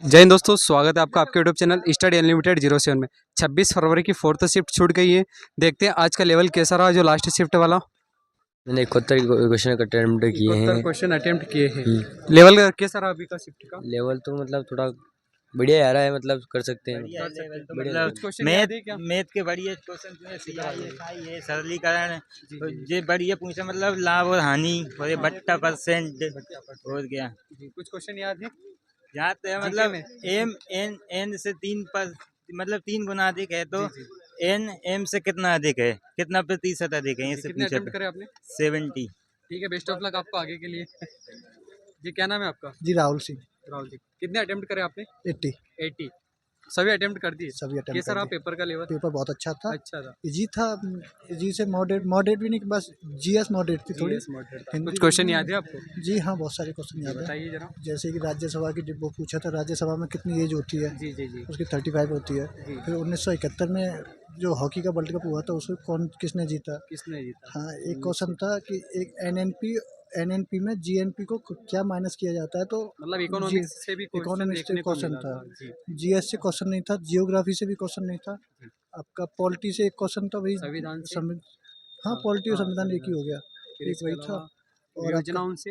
जय हिंद दोस्तों, स्वागत है आपका आपके यूट्यूब चैनल स्टडी अनलिमिटेड 07 में। 26 फरवरी की 4th शिफ्ट छूट गई है। देखते हैं आज का लेवल कैसा रहा जो लास्ट शिफ्ट वाला। मैंने 71 क्वेश्चन अटेम्प्ट किए हैं। क्वेश्चन अटेम्प्ट किए हैं। लेवल कैसा रहा अभी का शिफ्ट का? लेवल तो मतलब थोड़ा बढ़िया आ रहा है, मतलब कर सकते हैं। मतलब मैथ के बढ़िया क्वेश्चन ये सरलीकरण ये बढ़िया पूछा, मतलब लाभ और हानि और ये बट्टा परसेंट और क्या कुछ क्वेश्चन याद है? याद है, मतलब एम एन एन से 3 पर मतलब 3 गुना अधिक है तो एन एम से कितना अधिक है, कितना प्रतिशत अधिक है, इससे कितने पूछा अटेम्प्ट करे आपने? 70। ठीक है, बेस्ट ऑफ लक आपको आगे के लिए। जी, क्या नाम है आपका? जी राहुल सिंह। राहुल जी, कितने अटेम्प्ट करे आपने? 80 सभी अटेम्प्ट कर दिए? सभी अटेम्प्ट कैसा रहा पेपर का लेवल? पेपर बहुत अच्छा था। अच्छा था। इजी था, इजी से मॉडरेट भी नहीं, बस जीएस मॉडरेट थी थोड़ी। कुछ क्वेश्चन याद है आपको? जी हाँ, बहुत सारे क्वेश्चन याद है। बताइए जरा। जैसे कि राज्यसभा की वो पूछा था, राज्यसभा में कितनी एज होती है? जी जी जी उसकी 35 होती है। फिर 1971 में जो हॉकी का वर्ल्ड कप हुआ था उसको किसने जीता? किसने जीता? हाँ, एक क्वेश्चन था कि एक एनएनपी में जीएनपी को क्या माइनस किया जाता है, तो मतलब इकोनॉमिक्स से भी इकोनॉमिक्स से देखने को क्वेश्चन मिला था। जी। जीएस से क्वेश्चन नहीं था, जियोग्राफी से भी क्वेश्चन नहीं था। आपका पॉलिटी से एक क्वेश्चन था, वही संविधान से? हाँ, पॉलिटी और हाँ, संविधान एक ही हो गया, फिर एक इसके वही था। अलावा और योजनाओं से?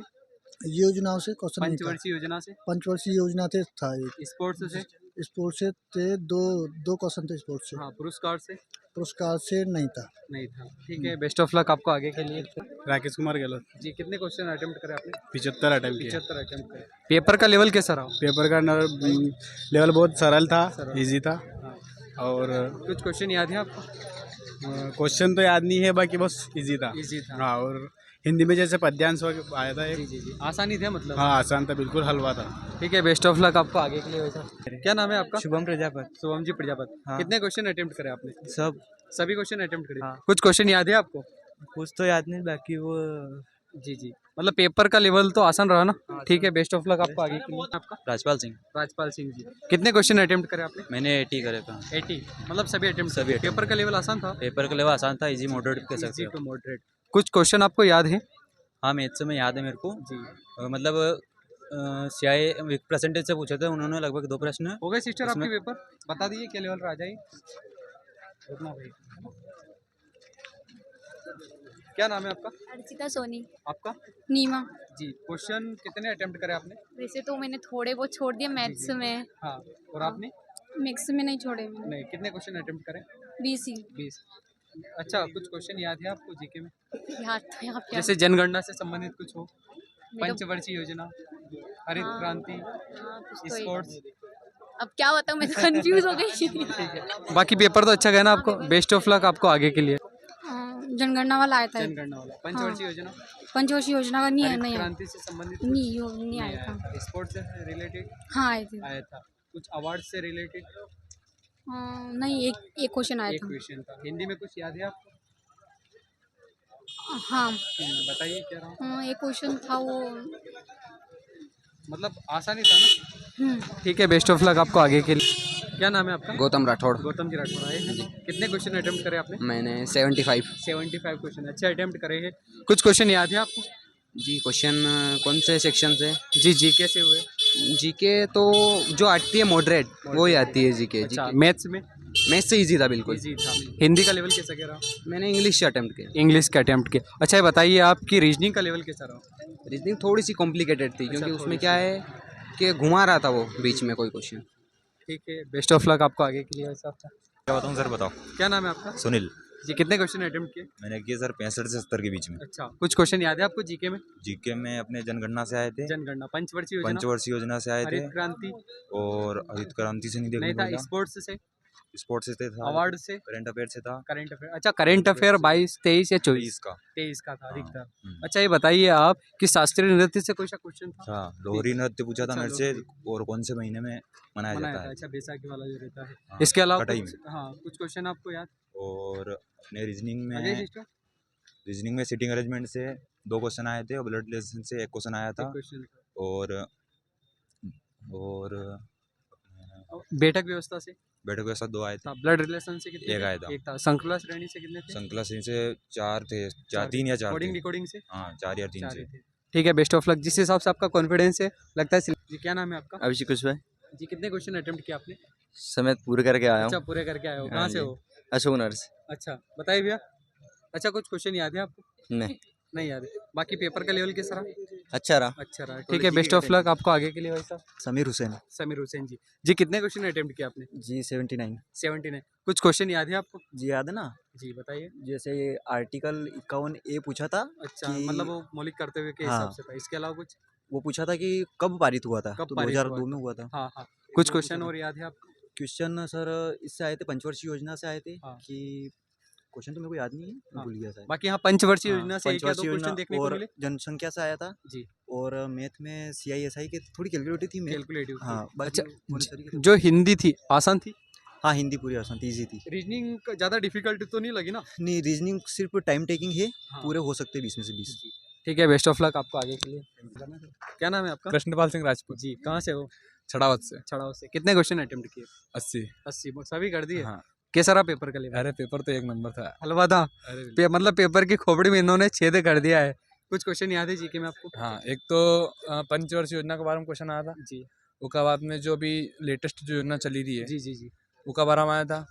योजनाओं से क्वेश्चन नहीं था। पंचवर्षीय योजना से? पंचवर्षीय योजना से था एक। स्पोर्ट्स से? स्पोर्ट्स से थे दो क्वेश्चन थे स्पोर्ट्स से। हाँ, पुरस्कार से? पुरस्कार से नहीं था। नहीं था। ठीक है, बेस्ट ऑफ लक आपको आगे के लिए। राकेश कुमार गहलोत। जी, कितने क्वेश्चन अटेम्प्ट करे आपने? 75 अटेम्प्ट किए। 75 अटेम्प्ट करे। पेपर का लेवल कैसा रहा? पेपर का लेवल बहुत सरल था, इजी था। हाँ। और कुछ क्वेश्चन याद है आपको? क्वेश्चन तो याद नहीं है, बाकी बस इजी था। इजी था। हाँ, और हिंदी में जैसे पद्यांश आया था एक। जी जी, आसानी थे मतलब? हाँ, आसान था, बिल्कुल हलवा था। ठीक है, बेस्ट ऑफ लक आपको आगे के लिए। वैसा क्या नाम है आपका? शुभम प्रजापति। शुभम जी प्रजापति। हाँ। कितने क्वेश्चन अटेम्प्ट करे आपने? सभी क्वेश्चन अटेम्प्ट करे? हाँ। कुछ क्वेश्चन याद है आपको? कुछ तो याद नहीं, बाकी वो जी जी, मतलब पेपर का लेवल तो आसान रहा ना? ठीक है, बेस्ट ऑफ लक आपको आगे के लिए। आपका? राजपाल सिंह। राजपाल सिंह जी, कितने क्वेश्चन अटेम्प्ट करे आपने? मैंने 80 करे था। 80, मतलब सभी अटेम्प्ट? सभी attempt। पेपर का लेवल आसान था? पेपर का लेवल आसान था, इजी मॉडरेट कह सकते इजी हो। To moderate. कुछ क्वेश्चन आपको याद है? हाँ, मैथ्स में याद है मेरे को। जी। मतलब सीआई परसेंटेज से पूछे थे उन्होंने, लगभग 2 प्रश्न। हो गए सिस्टर आपके उसमें- पेपर? बता दीजिए क्या लेवल रहा, जाइए। रुकना भाई। क्या नाम है आपका? अर्चिता सोनी। आपका? नीमा। जी, क्वेश्चन कितने अटेम्प्ट करे आपने? वैसे तो मैंने थोड़े बहुत छोड़ दिए मैथ्स में। हाँ, और आपने? मिक्स में नहीं छोड़े मैंने। नहीं, कितने क्वेश्चन अटेम्प्ट करे? 20 ही 20। अच्छा, कुछ क्वेश्चन याद है आपको जीके में? याद तो यहाँ पे जैसे जनगणना से संबंधित कुछ हो? मेरे को- पंचवर्षीय योजना, हरित हाँ, क्रांति, हाँ, कुछ तो स्पोर्ट्स। अब क्या बताऊँ, मैं तो कंफ्यूज हो गई। ठीक है, बाकी पेपर तो अच्छा गया ना आपको? बेस्ट ऑफ लक आपको आगे के लिए। जनगणना वाला आया था। जनगणना वाला, पंचवर्षीय योजना, पंचवर्षीय योजना का नहीं है, हरित नहीं आया। क्रांति से संबंधित नहीं आया था। स्पोर्ट्स से रिलेटेड हाँ आए थे। आया था। कुछ अवार्ड से रिलेटेड नहीं, एक क्वेश्चन आया एक था। क्वेश्चन था। हिंदी में कुछ याद है आपको? हाँ, बताइए क्या रहा, एक क्वेश्चन था वो। मतलब आसानी था ना? ठीक है, बेस्ट ऑफ लक आपको आगे के लिए। क्या नाम है आपका? गौतम राठौड़। गौतम जी राठौड़ आए हैं जी। कितने क्वेश्चन अटेम्प्ट करे आपने? मैंने 75। 75 क्वेश्चन, अच्छे अटेम्प्ट करे हैं। कुछ क्वेश्चन याद है आपको? जी, क्वेश्चन कौन से सेक्शन से? जी, जीके से हुए। जीके तो जो आती है मॉडरेट, वो ही आती है जीके। अच्छा, मैथ्स में? मैथ्स से इजी था बिल्कुल। इजी था। हिंदी का लेवल कैसा क्या रहा? मैंने इंग्लिश से अटेम्प्ट किया। इंग्लिश का अटेम्प्ट किया। अच्छा, ये बताइए आपकी रीजनिंग का लेवल कैसा रहा? रीजनिंग थोड़ी सी कॉम्प्लिकेटेड थी, क्योंकि थोड़ी उसमें क्या है कि घुमा रहा था वो बीच में कोई क्वेश्चन। ठीक है, बेस्ट ऑफ लक आपको आगे के लिए। ऐसा था। क्या बताऊँ सर, बताओ। क्या नाम है आपका? सुनील। जी, कितने क्वेश्चन अटेम्प्ट किए? मैंने किए सर 65 से 70 के बीच में। अच्छा, कुछ क्वेश्चन याद है आपको जीके में? जीके में अपने जनगणना से आए थे, जनगणना, पंचवर्षीय योजना, पंचवर्षीय योजना से आए थे, हरित क्रांति, और हरित क्रांति से नहीं देखने नहीं को था, मिला। स्पोर्ट्स से, स्पोर्ट्स से था, अवार्ड से, करंट अफेयर से था, करंट अफेयर। अच्छा, करंट अफेयर 22, 23 या 24? 23 का। 23 का था, अधिक था। हम्म। अच्छा, ये बताइए आप कि शास्त्रीय नृत्य से कोई सा क्वेश्चन था? था, लोहरी नृत्य पूछा था अच्छा, मेरे से, और कौन से महीने में मनाया मनाया जाता था। है। अच्छा, बैसाखी वाला जो रहता है। हाँ, इसके अलावा कटाई कुछ, हाँ, कुछ क्वेश्चन आपको याद? और अपने रीजनिंग अजय में, सिस्टर? सिटिंग अरेंजमेंट से 2 क्वेश्चन आए थे, और ब्लड रिलेशन से 1 क्वेश्चन आया था, क्वेश्चन था। और बैठक व्यवस्था से? बैठक के साथ 2 आए थे। ब्लड रिलेशन से कितने एक थे? आया था। एक था। संकला श्रेणी से कितने थे? संकला सिंह से 4 थे, 3 या 4 कोडिंग थे। डिकोडिंग से? हाँ, 4 या 3 चार से। ही थे। ठीक है, बेस्ट ऑफ लक। जिस हिसाब से आपका कॉन्फिडेंस है, लगता है। जी, क्या नाम है आपका? अभिषेक कुशवाहा। जी कितने क्वेश्चन अटेम्प्ट किया आपने? समय पूरे करके आया अच्छा हूँ। पूरे करके आए हो, हाँ कहाँ से जी। हो? अशोक नगर से। अच्छा बताइए भैया। अच्छा कुछ क्वेश्चन याद है आपको? नहीं। नहीं याद है। बाकी पेपर का लेवल कैसा रहा? अच्छा रहा। अच्छा रहा, ठीक है। बेस्ट ऑफ लक आपको आगे के लिए भाई साहब। समीर हुसैन समीर हुसैन जी, जी कितने क्वेश्चन अटेम्प्ट किया आपने? जी 79। 79। कुछ क्वेश्चन याद है आपको? जी याद है ना, जी बताइए। जैसे ये आर्टिकल 51A पूछा था अच्छा कि मतलब वो मौलिक कर्तव्य के हाँ। हिसाब से था, इसके अलावा कुछ? वो पूछा था कि कब पारित हुआ था, कब तो पारित 2002 हुआ में हुआ था। हाँ हाँ। कुछ क्वेश्चन और याद है आपको? क्वेश्चन सर इससे आए थे, पंचवर्षीय योजना से आए थे हाँ। कि क्वेश्चन तो मेरे को याद नहीं है, मैं हाँ। भूल गया शायद। बाकी यहाँ पंचवर्षीय हाँ, योजना से एक या दो पंचवर्षीय क्वेश्चन योजना देखने को और मिले। जनसंख्या से आया था, जी और मैथ में CISI की थोड़ी कैलकुलेटिव थी मैथ। कैलकुलेटिव। हाँ अच्छा बाकी मोनेसरी की जो हिंदी थी आसान थी? हाँ हिंदी पूरी आसान थी, ईजी थी। रीजनिंग ज़्यादा डिफिकल्ट तो नहीं लगी ना? नहीं रीजनिंग सिर्फ टाइम टेकिंग है, हाँ। पूरे हो सकते हैं 20 में से 20। ठीक है, बेस्ट ऑफ लक आपको आगे के लिए। क्या नाम है आपका? कृष्णपाल सिंह राजपूत, जी कहाँ से हो? छड़ावत से। छड़ाव से। कितने क्वेश्चन अटेम्प्ट किए? 80। 80 सभी कर दिए? हाँ। कैसा रहा पेपर का लेवल? अरे पेपर तो एक नंबर था। हलवा था। अरे मतलब पेपर की खोपड़ी में इन्होंने छेद कर दिया है। कुछ क्वेश्चन याद है जीके में आपको? हाँ, एक तो पंचवर्षीय योजना के बारे में क्वेश्चन आया था। जी उसके बाद में जो भी लेटेस्ट जो योजना चली रही है जी जी जी। उसका बारे में आया था।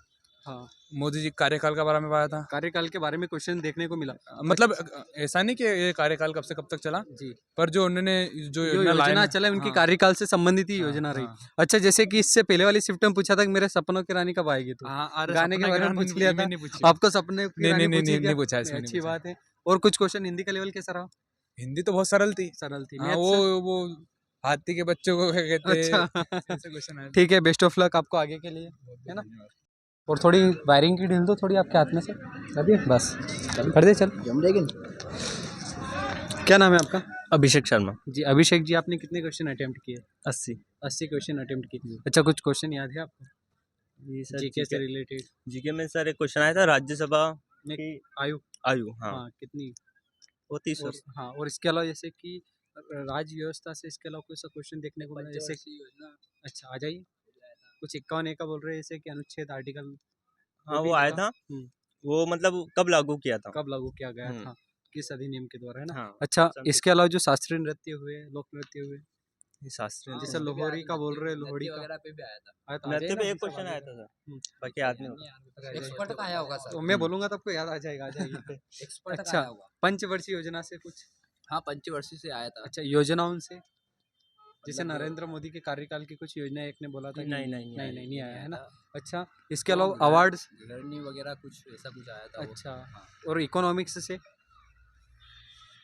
हाँ मोदी जी के कार्यकाल के बारे में आया था। कार्यकाल के बारे में क्वेश्चन देखने को मिला। मतलब ऐसा नहीं कि ये कार्यकाल कब से कब तक चला, जी पर जो उन्होंने जो जो योजना लाए योजना ना, चला उनकी हाँ, कार्यकाल से संबंधित ही हाँ, योजना रही। हाँ। अच्छा जैसे कि इससे पहले वाली शिफ्ट में पूछा था कि मेरे सपनों की रानी कब आएगी, तो हाँ, अरे गाने के सपना बारे में पूछ लिया था। नहीं पूछी। आपको सपने की नहीं, रानी नहीं, पूछी नहीं, क्या? नहीं पूछा, इसमें नहीं अच्छी पूछा। बात है। और कुछ क्वेश्चन हिंदी का लेवल कैसा रहा? हिंदी तो बहुत सरल थी। सरल थी। हाँ, मैथ्स से? वो हाथी के बच्चों को क्या कहते हैं, अच्छा ऐसे क्वेश्चन आए थे। ठीक है, बेस्ट ऑफ लक आपको आगे के लिए, है ना। और थोड़ी वायरिंग की ढील दो थोड़ी आपके हाथ में से अभी, बस कर दे चल। क्या नाम है आपका? अभिषेक शर्मा। जी अभिषेक जी, आपने कितने क्वेश्चन अटेम्प्ट किए? 80। 80 क्वेश्चन अटेम्प्ट किए। अच्छा कुछ क्वेश्चन याद है आपको जी सर जीके से रिलेटेड? जीके में सर एक क्वेश्चन आया था राज्यसभा में की आयु। आयु। हाँ हाँ कितनी? वो 30 और हाँ, और इसके अलावा जैसे कि राज्य व्यवस्था से इसके अलावा कोई सा क्वेश्चन देखने को मिला जैसे कि? अच्छा आ जाइए। कुछ 51 का बोल रहे हैं जैसे कि अनुच्छेद आर्टिकल। हाँ भी वो आया था। था। हम्म, वो मतलब कब लागू किया था? कब लागू किया गया हम्म। था, किस अधिनियम के द्वारा, है ना। हाँ अच्छा सब इसके अलावा जो शास्त्रीय नृत्य हुए, लोक नृत्य हुए, ये शास्त्रीय जैसे लोहड़ी का बोल रहे हैं, लोहड़ी का आया था, आ नृत्य जाइए पे ना, एक सब क्वेश्चन आ आया जाइए। था सर, हम्म, बाकी याद नहीं होगा। एक्सपर्ट का आया होगा तो सर। मैं बोलूंगा तो आपको याद आ जाएगा, आ जाइए। एक्सपर्ट का अच्छा आया होगा। पंचवर्षीय योजना से कुछ? हाँ पंचवर्षीय से आया था। अच्छा योजनाओं से जैसे मतलब नरेंद्र मोदी के कार्यकाल की कुछ योजना एक ने बोला था कि नहीं, नहीं आया है ना। था। अच्छा इसके अलावा अवार्ड्स? लर्निंग वगैरह कुछ ऐसा कुछ आया था वो। अच्छा हाँ। और इकोनॉमिक्स से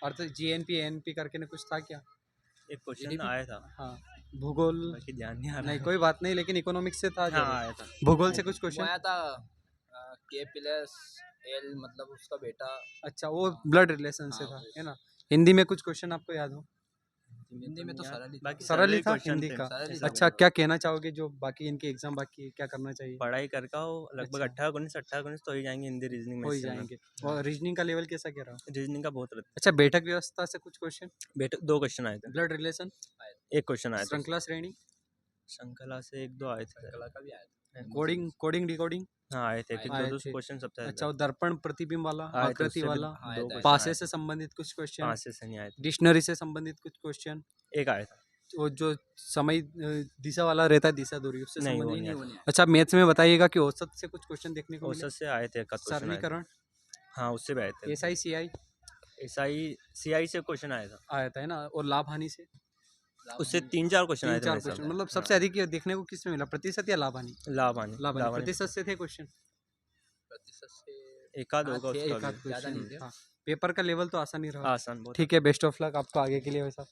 अर्थ GNP ANP करके ने कुछ था क्या? एक क्वेश्चन GDP? आया था, हाँ भूगोल बाकी ध्यान नहीं आ रहा। नहीं कोई बात नहीं, लेकिन इकोनॉमिक्स से था हाँ जरूर। आया था। भूगोल से कुछ वो क्वेश्चन? आया था K+L मतलब उसका बेटा। अच्छा वो ब्लड रिलेशन से हाँ, था, वो है ना। हिंदी में कुछ क्वेश्चन आपको याद हो? हिंदी में तो सरल ही था। बाकी सरल ही था क्वेश्चन हिंदी थे। का। सरल ही था। अच्छा क्या कहना चाहोगे जो बाकी इनके एग्जाम बाकी है, क्या करना चाहिए? पढ़ाई कर का हो लगभग अच्छा। 18 19 तो ही जाएंगे हिंदी रीजनिंग में। हो ही जाएंगे। और रीजनिंग का लेवल कैसा कह रहा हो? रीजनिंग का बहुत रहता अच्छा बैठक व्यवस्था से कुछ क्वेश्चन? है। बेटा 2 क्वेश्चन आए थे, ब्लड रिलेशन, एक क्वेश्चन आया था। श्रृंखला श्रेणी, श्रृंखला से 1 2 आए थे। कला का भी आया था। Coding decoding? हाँ आए थे, आए 2 थे। क्वेश्चन सबसे अच्छा वो दर्पण प्रतिबिंब वाला, आए थे, आकृति उससे भी वाला, हाँ, 2 आया था। क्वेश्चन पासे आए से संबंधित कुछ थे। क्वेश्चन, 5 से नहीं आए थे, डिक्शनरी से संबंधित कुछ क्वेश्चन, एक आया था। वो जो समय दिशा वाला रहता है, दिशा दूरी, उससे नहीं, वो संबंधित? नहीं वो नहीं आया। अच्छा मैथ्स में बताइएगा कि औसत से कुछ क्वेश्चन देखने को मिले? औसत से आए थे, एक आध क्वेश्चन आए थे। सरलीकरण, हाँ उससे भी आए थे। SI CI एसआई सीआई से क्वेश्चन आया था, आया था, है ना। और लाभ हानि से उससे 3-4 क्वेश्चन आए 3 थे 4 मेरे क्वेश्चन, हिसाब मतलब से। सबसे अधिक ये देखने को किस में मिला, प्रतिशत या लाभ हानि? हाँ, लाभ हानि लाभ हानि प्रतिशत से थे क्वेश्चन? प्रतिशत से एक आध हाँ, होगा थे, उसका एक आध भी। ज़्यादा नहीं थे। हाँ पेपर का लेवल तो आसान ही रहा। आसान बहुत। ठीक है, बेस्ट ऑफ लक आपको आगे के लिए वैसा।